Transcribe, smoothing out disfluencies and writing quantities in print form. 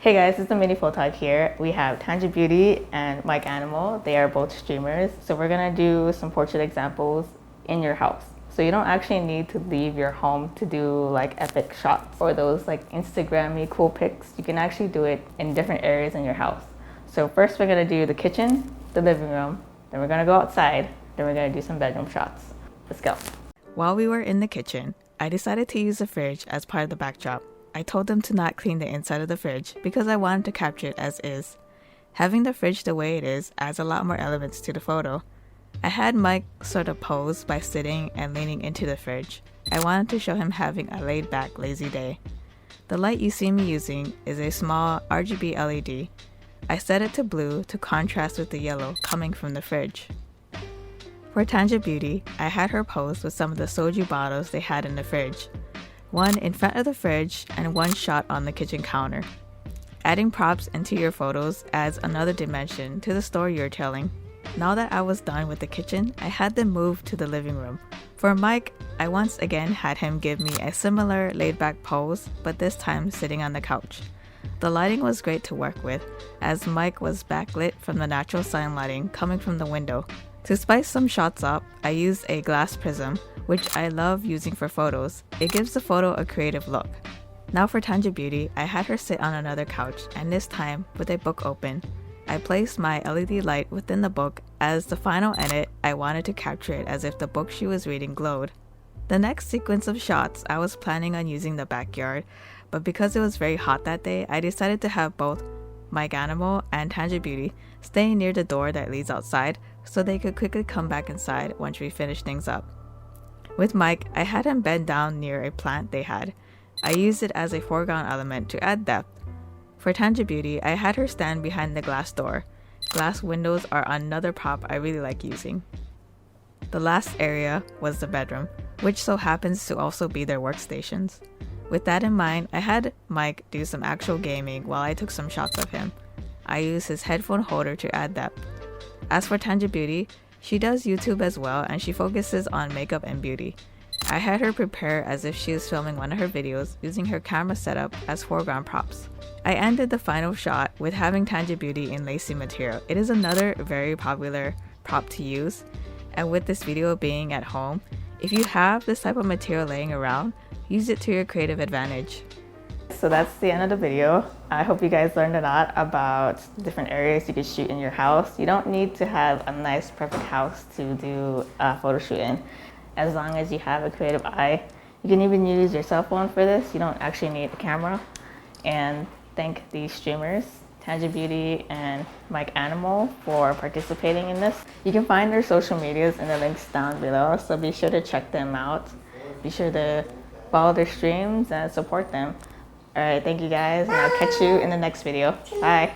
Hey guys, it's the Mini Photog here. We have Tanja Beauty and Mike Animal. They are both streamers. So we're gonna do some portrait examples in your house. So you don't actually need to leave your home to do like epic shots or those like Instagram-y cool pics. You can actually do it in different areas in your house. So first we're gonna do the kitchen, the living room, then we're gonna go outside, then we're gonna do some bedroom shots. Let's go. While we were in the kitchen, I decided to use the fridge as part of the backdrop. I told them to not clean the inside of the fridge because I wanted to capture it as is. Having the fridge the way it is adds a lot more elements to the photo. I had Mike sort of pose by sitting and leaning into the fridge. I wanted to show him having a laid-back, lazy day. The light you see me using is a small RGB LED. I set it to blue to contrast with the yellow coming from the fridge. For Tanja Beauty, I had her pose with some of the soju bottles they had in the fridge. One in front of the fridge and one shot on the kitchen counter. Adding props into your photos adds another dimension to the story you're telling. Now that I was done with the kitchen, I had them move to the living room. For Mike, I once again had him give me a similar laid-back pose, but this time sitting on the couch. The lighting was great to work with, as Mike was backlit from the natural sun lighting coming from the window. To spice some shots up, I used a glass prism, which I love using for photos. It gives the photo a creative look. Now for Tanja Beauty, I had her sit on another couch, and this time with a book open. I placed my LED light within the book. As the final edit, I wanted to capture it as if the book she was reading glowed. The next sequence of shots, I was planning on using the backyard, but because it was very hot that day, I decided to have both Mike Animal and Tanja Beauty stay near the door that leads outside so they could quickly come back inside once we finished things up. With Mike, I had him bend down near a plant they had. I used it as a foreground element to add depth. For Tanja Beauty, I had her stand behind the glass door. Glass windows are another prop I really like using. The last area was the bedroom, which so happens to also be their workstations. With that in mind, I had Mike do some actual gaming while I took some shots of him. I used his headphone holder to add depth. As for Tanja Beauty, she does YouTube as well and she focuses on makeup and beauty. I had her prepare as if she was filming one of her videos using her camera setup as foreground props. I ended the final shot with having Tanja Beauty in lacy material. It is another very popular prop to use, and with this video being at home, if you have this type of material laying around, use it to your creative advantage. So that's the end of the video. I hope you guys learned a lot about different areas you could shoot in your house. You don't need to have a nice, perfect house to do a photo shoot in. As long as you have a creative eye, you can even use your cell phone for this. You don't actually need a camera. And thank these streamers, Tanja Beauty and Mike Animal, for participating in this. You can find their social medias in the links down below, so be sure to check them out. Be sure to follow their streams and support them. All right, thank you guys, and I'll catch you in the next video. Bye.